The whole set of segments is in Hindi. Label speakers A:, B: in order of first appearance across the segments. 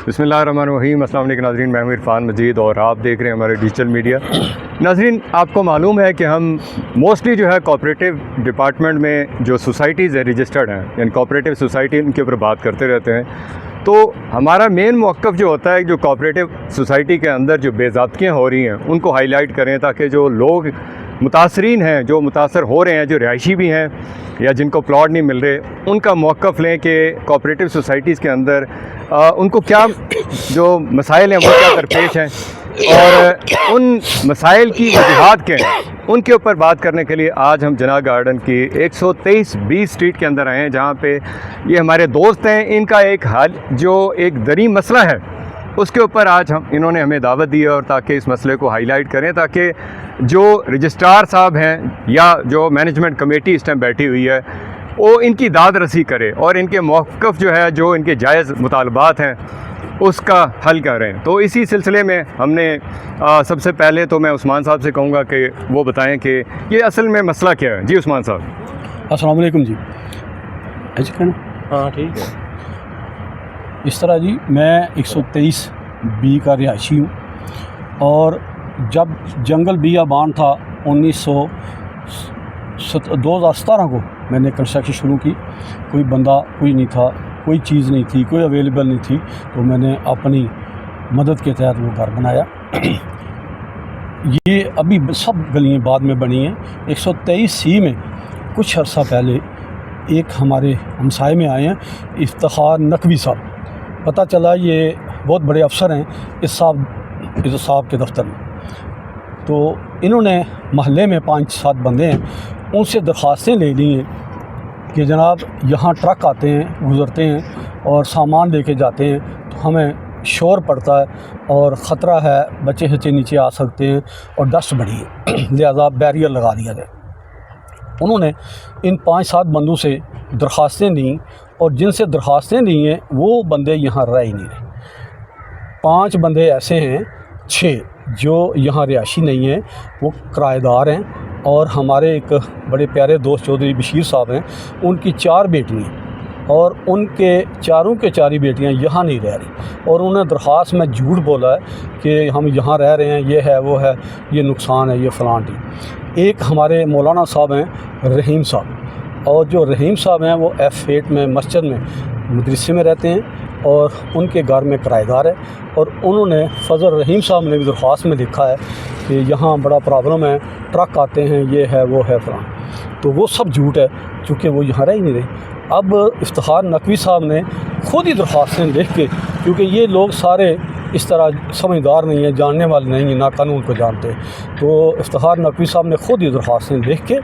A: बिस्मिल्लाहिर्रहमानिर्रहीम। अस्सलाम वालेकुम नाज़रीन, मैं हूं इरफान मजीद और आप देख रहे हैं हमारे डिजिटल मीडिया। नाज़रीन, आपको मालूम है कि हम मोस्टली जो है कोऑपरेटिव डिपार्टमेंट में जो सोसाइटीज़ है रजिस्टर्ड हैं, यानी कोऑपरेटिव सोसाइटी, उनके ऊपर बात करते रहते हैं। तो हमारा मेन मौक़िफ़ जो होता है जो कोऑपरेटिव सोसाइटी के अंदर जो बेज़ाब्तियाँ हो रही हैं उनको हाईलाइट करें, ताकि जो लोग मुतासरीन हैं, जो मुतासर हो रहे हैं, जो रिहायशी भी हैं या जिनको प्लॉट नहीं मिल रहे, उनका मौक़िफ़ लें कि कोऑपरेटिव सोसाइटीज़ के अंदर उनको क्या जो मसाइल हैं वो क्या दरपेश हैं और उन मसाइल की वजूहात क्या हैं, उनके ऊपर बात करने के लिए आज हम जना गार्डन की 123 बी स्ट्रीट के अंदर आए हैं, जहाँ पे ये हमारे दोस्त हैं। इनका एक हाल जो एक दरी मसला है उसके ऊपर आज इन्होंने हमें दावत दी है, और ताकि इस मसले को हाईलाइट करें, ताकि जो रजिस्ट्रार साहब हैं या जो मैनेजमेंट कमेटी इस टाइम बैठी हुई है वो इनकी दाद रसी करे और इनके मौक़िफ़ जो है, जो इनके जायज़ मुतालबात हैं, उसका हल करें। तो इसी सिलसिले में हमने सबसे पहले तो मैं उस्मान साहब से कहूँगा कि वो बताएं कि ये असल में मसला क्या है। जी उस्मान साहब।
B: अस्सलाम वालेकुम जी। ऐसे कहना?
A: हाँ ठीक है।
B: इस तरह जी, मैं 123 बी का रिहायशी हूँ, और जब जंगल बियाबान था 2017 को मैंने कंस्ट्रक्शन शुरू की। कोई बंदा कोई नहीं था, कोई चीज़ नहीं थी, कोई अवेलेबल नहीं थी, तो मैंने अपनी मदद के तहत वो घर बनाया। ये अभी सब गलियाँ बाद में बनी हैं। 123 सी में कुछ अर्सा पहले एक हमारे हमसाए में आए हैं, इफ्तिखार नकवी साहब। पता चला ये बहुत बड़े अफसर हैं इस साहब के दफ्तर में। तो इन्होंने महल्ले में 5-7 बंदे हैं, उनसे दरख्वास्तें ले ली हैं कि जनाब यहाँ ट्रक आते हैं, गुज़रते हैं और सामान लेके जाते हैं, तो हमें शोर पड़ता है और ख़तरा है, बच्चे बच्चे नीचे आ सकते हैं और डस्ट बड़ी है, लिहाजा बैरियर लगा दिया जाए। उन्होंने इन 5-7 बंदों से दरख्वास्तें ली, और जिनसे दरख्वास्तें ली हैं वो बंदे यहाँ रह ही नहीं रहे। 5 बंदे ऐसे हैं, 6 जो यहाँ रिहायशी नहीं हैं, वो किराएदार हैं। और हमारे एक बड़े प्यारे दोस्त चौधरी बशीर साहब हैं, उनकी 4 बेटियाँ, और उनके चारों के 4 बेटियाँ यहाँ नहीं रह रही, और उन्होंने दरख्वास्त में झूठ बोला है कि हम यहाँ रह रहे हैं, ये है वो है, ये नुकसान है, ये फ़लाँ टी। एक हमारे मौलाना साहब हैं रहीम साहब, और जो रहीम साहब हैं वो F8 में मस्जिद में मदरसे में रहते हैं, और उनके घर में किराएदार है। और उन्होंने फजल रहीम साहब ने भी दरख्वास्त में लिखा है कि यहाँ बड़ा प्रॉब्लम है, ट्रक आते हैं, ये है वो है फ़लाँ। तो वो सब झूठ है, चूँकि वो यहाँ रह ही नहीं रहे। अब इफ्तिखार नकवी साहब ने ख़ुद ही दरख्वास्तें लिख के, क्योंकि ये लोग सारे इस तरह समझदार नहीं है, जानने वाले नहीं हैं, ना कानून को जानते, तो इफ्तिखार नकवी साहब ने ख़ुद ही दरख्वास्तें लिख के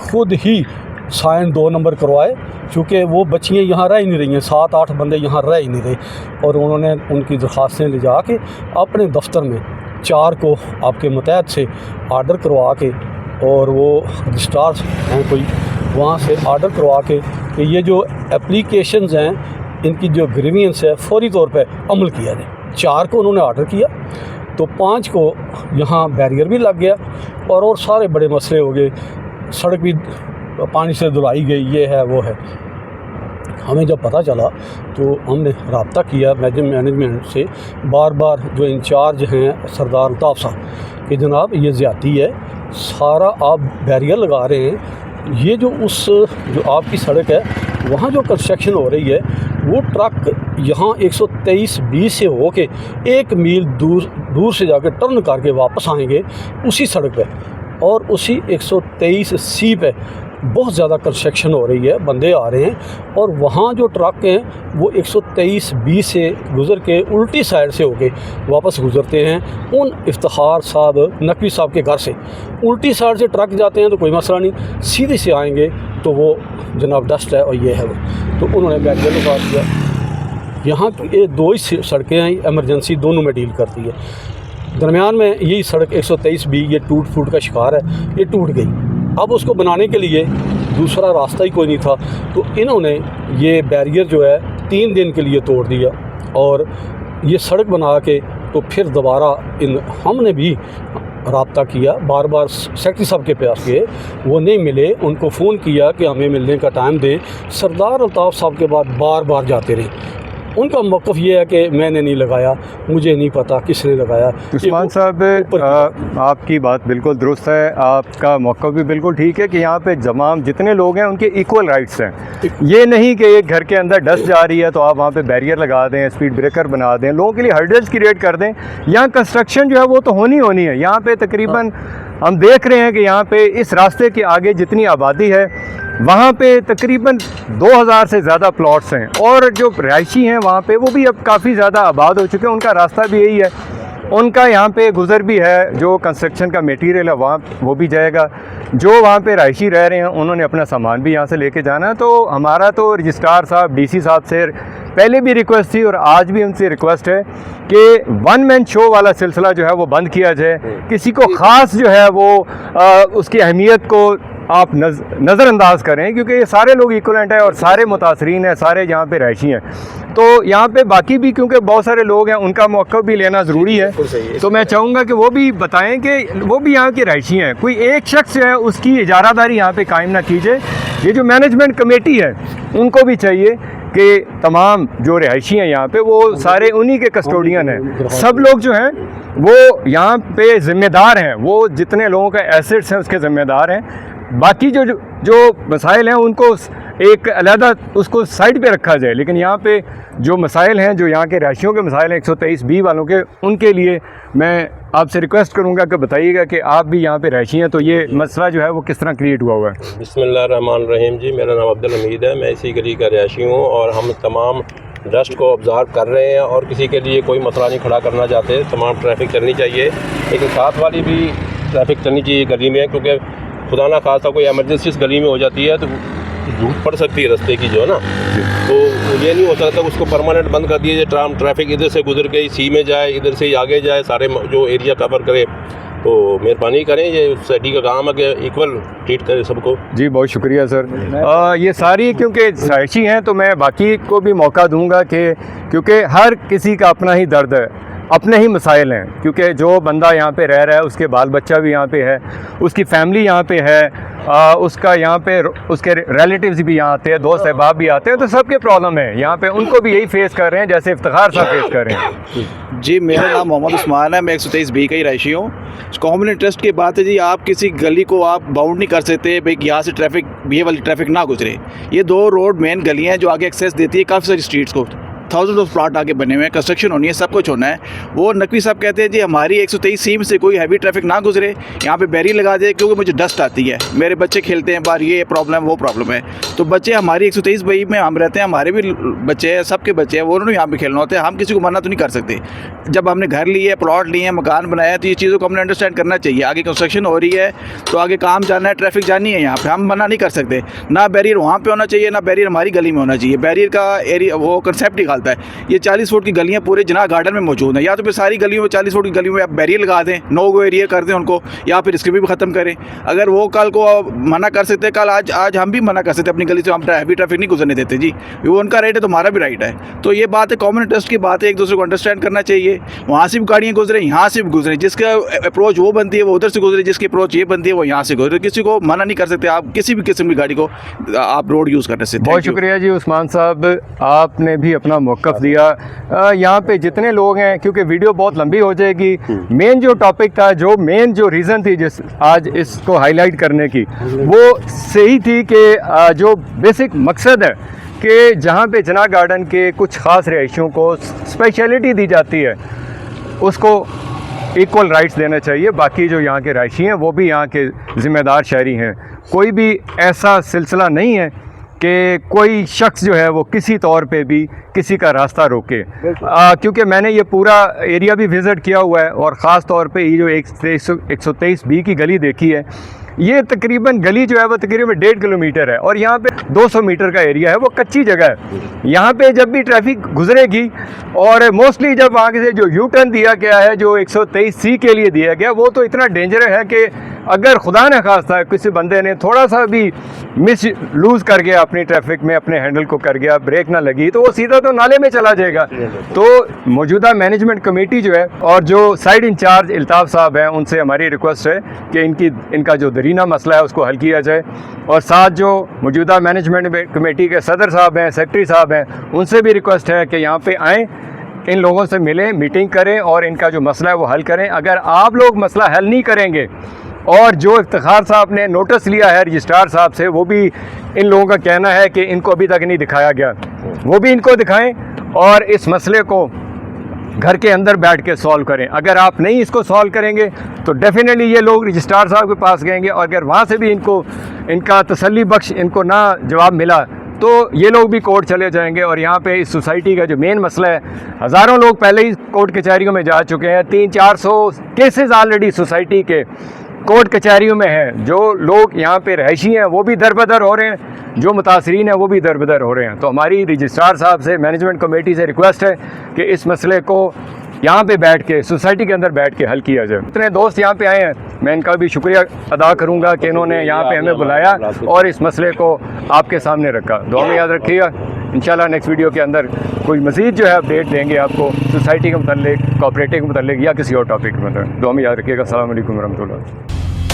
B: ख़ुद ही साइन 2 नंबर करवाए, चूँकि वो बच्चियाँ यहाँ रह ही नहीं रही हैं, 7-8 बंदे यहाँ रह ही नहीं रहे। और उन्होंने उनकी दरख्वास्तें ले जा के अपने दफ्तर में 4 को आपके मुतहद से आर्डर करवा के, और वो रजिस्ट्रार हैं कोई, वहाँ से आर्डर करवा के कि ये जो एप्लीकेशंस हैं इनकी जो ग्रीवियंस है फौरी तौर पे अमल किया जाए। 4 को उन्होंने आर्डर किया, तो 5 को यहाँ बैरियर भी लग गया, और सारे बड़े मसले हो गए। सड़क भी पानी से धुलाई गई, ये है वो है। हमें जब पता चला तो हमने रब्ता किया मैनेजमेंट से, बार बार जो इंचार्ज हैं सरदार अल्ताफ़ साहब कि जनाब ये ज़्यादती है, सारा आप बैरियर लगा रहे हैं, ये जो आपकी सड़क है वहाँ जो कंस्ट्रक्शन हो रही है, वो ट्रक यहाँ 123 बी से होके 1 मील दूर से जाकर टर्न करके वापस आएंगे उसी सड़क पे, और उसी 123 सी पे बहुत ज़्यादा कंस्ट्रक्शन हो रही है, बंदे आ रहे हैं, और वहाँ जो ट्रक हैं वो 123 बी से गुज़र के उल्टी साइड से होके वापस गुज़रते हैं उन इफ्तिखार साहब नकवी साहब के घर से। उल्टी साइड से ट्रक जाते हैं तो कोई मसला नहीं, सीधे से आएंगे तो वो जनाब डस्ट है और ये है वो। तो उन्होंने बैरियर लगा दिया। यहाँ की 2 ही सड़कें हैं, एमरजेंसी दोनों में डील करती है। दरमियान में यही सड़क 123 बी ये टूट फूट का शिकार है, ये टूट गई। अब उसको बनाने के लिए दूसरा रास्ता ही कोई नहीं था, तो इन्होंने ये बैरियर जो है 3 दिन के लिए तोड़ दिया, और ये सड़क बना के तो फिर दोबारा हमने भी रब्ता किया, बार बार सेक्रेटरी साहब के पास गए, वो नहीं मिले। उनको फ़ोन किया कि हमें मिलने का टाइम दें। सरदार अल्ताफ़ साहब के बाद बार बार जाते रहे। उनका मौक़िफ़ ये है कि मैंने नहीं लगाया, मुझे नहीं पता किसने लगाया।
A: उस्मान साहब, आपकी बात बिल्कुल दुरुस्त है, आपका मौक़िफ़ भी बिल्कुल ठीक है कि यहाँ पे तमाम जितने लोग हैं उनके इक्वल राइट्स हैं। ये नहीं कि एक घर के अंदर डस्ट जा रही है तो आप वहाँ पे बैरियर लगा दें, स्पीड ब्रेकर बना दें, लोगों के लिए हर्डल्स क्रिएट कर दें। यहाँ कंस्ट्रक्शन जो है वो तो होनी है। यहाँ पे तकरीबन हम देख रहे हैं कि यहाँ पे इस रास्ते के आगे जितनी आबादी है वहाँ पे तकरीबन 2000 से ज़्यादा प्लॉट्स हैं, और जो रहायशी हैं वहाँ पे वो भी अब काफ़ी ज़्यादा आबाद हो चुके हैं। उनका रास्ता भी यही है, उनका यहाँ पे गुज़र भी है, जो कंस्ट्रक्शन का मटेरियल है वहाँ वो भी जाएगा। जो वहाँ पे रहायशी रह रहे हैं उन्होंने अपना सामान भी यहाँ से लेके जाना है। तो हमारा तो रजिस्ट्रार साहब, डीसी साहब से पहले भी रिक्वेस्ट थी और आज भी उनसे रिक्वेस्ट है कि वन मैन शो वाला सिलसिला जो है वो बंद किया जाए। किसी को ख़ास जो है वो उसकी अहमियत को आप नज़रअंदाज करें, क्योंकि ये सारे लोग इक्वलेंट है और सारे मुतासरीन हैं, सारे यहाँ पे रहायशी हैं। तो यहाँ पे बाकी भी क्योंकि बहुत सारे लोग हैं उनका मौक़िफ़ भी लेना ज़रूरी है। तो मैं चाहूँगा कि वो भी बताएं कि वो भी यहाँ के रहायशी हैं। कोई एक शख्स जो है उसकी इजारादारी यहाँ पे कायम ना कीजिए। ये जो मैनेजमेंट कमेटी है उनको भी चाहिए कि तमाम जो रहायशी हैं यहाँ पे वो सारे उन्हीं के कस्टोडियन हैं। सब लोग जो हैं वो यहाँ पे ज़िम्मेदार हैं, वो जितने लोगों का एसेट्स हैं उसके ज़िम्मेदार हैं। बाकी जो मसाइल हैं उनको एक अलहदा उसको साइड पे रखा जाए, लेकिन यहाँ पे जो मसाइल हैं, जो यहाँ के रहायशियों के मसाइल हैं 123B वालों के, उनके लिए मैं आपसे रिक्वेस्ट करूँगा कि बताइएगा कि आप भी यहाँ पे रहायशी हैं तो ये मसला जो है वो किस तरह क्रिएट हुआ हुआ है।
C: बिस्मिल्लाहिर्रहमानिर्रहीम जी, मेरा नाम अब्दुल हमीद है, मैं इसी गली का रहायशी हूँ और हम तमाम डस्ट को ऑब्ज़र्व कर रहे हैं और किसी के लिए कोई मसला नहीं खड़ा करना चाहते। तमाम ट्रैफिक चलनी चाहिए, लेकिन साथ वाली भी ट्रैफिक चलनी चाहिए गली में, क्योंकि खुदा ना खासा कोई एमरजेंसी इस गली में हो जाती है तो धूप पड़ सकती है रास्ते की जो है ना। तो ये नहीं हो सकता उसको परमानेंट बंद कर दिया जाए, ट्रैफिक इधर से गुजर के सी में जाए, इधर से ही आगे जाए, सारे जो एरिया कवर करे। तो मेहरबानी करें, ये सोसाइटी का काम है कि इक्वल ट्रीट करें सबको।
A: जी बहुत शुक्रिया सर। ये सारी क्योंकि रहायशी हैं तो मैं बाकी को भी मौका दूंगा कि क्योंकि हर किसी का अपना ही दर्द है, अपने ही मसाइल हैं। क्योंकि जो बंदा यहाँ पे रह रहा है उसके बाल बच्चा भी यहाँ पे है, उसकी फैमिली यहाँ पे है, उसका यहाँ पे उसके रिलेटिव्स भी यहाँ आते हैं, दोस्त अहबाब भी आते हैं, तो सबके प्रॉब्लम है यहाँ पे, उनको भी यही फेस कर रहे हैं जैसे इफ्तिखार साहब फेस कर रहे हैं।
D: जी मेरा नाम मोहम्मद उस्मान है, मैं 123B का ही रहायशी हूँ। कॉमन इंटरेस्ट की बात है जी, आप किसी गली को आप बाउंड नहीं कर सकते भाई यहाँ से ट्रैफिक, ये वाली ट्रैफिक ना गुजरे। ये दो रोड मेन गलियाँ हैं जो आगे एक्सेस देती है काफ़ी सारी स्ट्रीट्स को। थाउजेंड ऑफ प्लाट आगे बने हुए हैं, कंस्ट्रक्शन होनी है, सब कुछ होना है। वो नकवी साहब कहते हैं जी हमारी 123C में से कोई हैवी ट्रैफिक ना गुजरे, यहाँ पे बैरियर लगा दे, क्योंकि मुझे डस्ट आती है, मेरे बच्चे खेलते हैं बाहर, ये प्रॉब्लम वो प्रॉब्लम है। तो बच्चे हमारी 123B में हम रहते हैं, हमारे भी बच्चे हैं, सबके बच्चे हैं, वो उन्होंने यहाँ पे खेलना होता है। हम किसी को मना तो नहीं कर सकते। जब हमने घर लिए, प्लॉट लिए, मकान बनाया, तो ये चीज़ों को हमने अंडरस्टैंड करना चाहिए। आगे कंस्ट्रक्शन हो रही है तो आगे काम जाना है, ट्रैफिक जानी है, यहाँ पर हम मना नहीं कर सकते। ना बैरियर वहाँ पर होना चाहिए, ना बैरियर हमारी गली में होना चाहिए। बैरियर का एरिया वो कंसेप्ट निकालता है। ये 40 फुट की गलियां पूरे जिना गार्डन में मौजूद हैं, या तो फिर सारी गलियों में 40 फुट की गलियों में आप बैरियर लगा दें, नो गो एरिया कर दें उनको, या फिर इसके भी ख़त्म करें। अगर वो कल को मना कर सकते, कल आज हम भी मना कर सकते अपनी गली से, हम हैवी ट्रैफिक नहीं गुजरने देते जी, वो उनका राइट है तो हमारा भी राइट है। तो ये बात है, कॉमन इंटरेस्ट की बात है, एक दूसरे को अंडरस्टैंड करना चाहिए। वहाँ से भी गाड़ियाँ गुजरें, यहाँ से भी गुजरें, जिसका अप्रोच वो बनती है वो उधर से गुजरे, जिसकी अप्रोच ये बनती है वो यहाँ से गुजरे। किसी को मना नहीं कर सकते आप किसी भी किस्म की गाड़ी को आप रोड यूज़ करने से।
A: बहुत शुक्रिया जी उस्मान साहब, आपने भी अपना मौक़िफ़ दिया। यहाँ पे जितने लोग हैं, क्योंकि वीडियो बहुत लंबी हो जाएगी, मेन जो टॉपिक था, जो मेन जो रीज़न थी जिस आज इसको हाईलाइट करने की, वो सही थी कि जो बेसिक मकसद है कि जहाँ पे जना गार्डन के कुछ ख़ास रहायशियों को स्पेशलिटी दी जाती है उसको इक्वल राइट्स देना चाहिए। बाकी जो यहाँ के रहायशी हैं वो भी यहाँ के ज़िम्मेदार शहरी हैं। कोई भी ऐसा सिलसिला नहीं है कि कोई शख्स जो है वो किसी तौर पे भी किसी का रास्ता रोके, क्योंकि मैंने ये पूरा एरिया भी विज़िट किया हुआ है और ख़ास तौर पे ये जो 123B की गली देखी है, ये तकरीबन गली जो है वो तकरीबन 1.5 किलोमीटर है और यहाँ पे 200 मीटर का एरिया है, वो कच्ची जगह है। यहाँ पे जब भी ट्रैफिक गुजरेगी और मोस्टली जब वहाँ से जो यू टर्न दिया गया है जो 123C के लिए दिया गया, वो तो इतना डेंजर है कि अगर खुदा न खास्ता किसी बंदे ने थोड़ा सा भी मिस लूज़ कर गया अपनी ट्रैफिक में, अपने हैंडल को कर गया, ब्रेक ना लगी, तो वो सीधा तो नाले में चला जाएगा। तो मौजूदा मैनेजमेंट कमेटी जो है और जो साइड इंचार्ज इल्ताफ़ साहब हैं, उनसे हमारी रिक्वेस्ट है कि इनका जो दरीना मसला है उसको हल किया जाए, और साथ जो मौजूदा मैनेजमेंट कमेटी के सदर साहब हैं, सेक्रेटरी साहब हैं, उनसे भी रिक्वेस्ट है कि यहाँ पे आएँ, इन लोगों से मिलें, मीटिंग करें और इनका जो मसला है वो हल करें। अगर आप लोग मसला हल नहीं करेंगे और जो इफ्तिखार साहब ने नोटिस लिया है रजिस्ट्रार साहब से, वो भी इन लोगों का कहना है कि इनको अभी तक नहीं दिखाया गया, वो भी इनको दिखाएं और इस मसले को घर के अंदर बैठ के सॉल्व करें। अगर आप नहीं इसको सॉल्व करेंगे तो डेफिनेटली ये लोग रजिस्ट्रार साहब के पास गएंगे, और अगर वहाँ से भी इनका तसल्ली बख्श इनको ना जवाब मिला तो ये लोग भी कोर्ट चले जाएंगे। और यहाँ पे इस सोसाइटी का जो मेन मसला है, हज़ारों लोग पहले ही कोर्ट कचहरियों में जा चुके हैं, 300-400 केसेस ऑलरेडी सोसाइटी के कोर्ट कचहरियों में हैं। जो लोग यहाँ पे रहायशी हैं वो भी दरबदर हो रहे हैं, जो मुतासरीन हैं वो भी दरबदर हो रहे हैं। तो हमारी रजिस्ट्रार साहब से, मैनेजमेंट कमेटी से रिक्वेस्ट है कि इस मसले को यहाँ पे बैठ के, सोसाइटी के अंदर बैठ के हल किया जाए। इतने दोस्त यहाँ पे आए हैं, मैं इनका भी शुक्रिया अदा करूँगा कि इन्होंने यहाँ पे हमें बुलाया और इस मसले को आपके सामने रखा। दुआ में याद रखिएगा, इंशाल्लाह नेक्स्ट वीडियो के अंदर कोई मज़ीद जो है अपडेट देंगे आपको सोसाइटी के मतलब, कोऑपरेटिव के मतलब या किसी और टॉपिक के मतलब। दुआ में याद रखिएगा। अस्सलाम वालेकुम रहमतुल्लाह।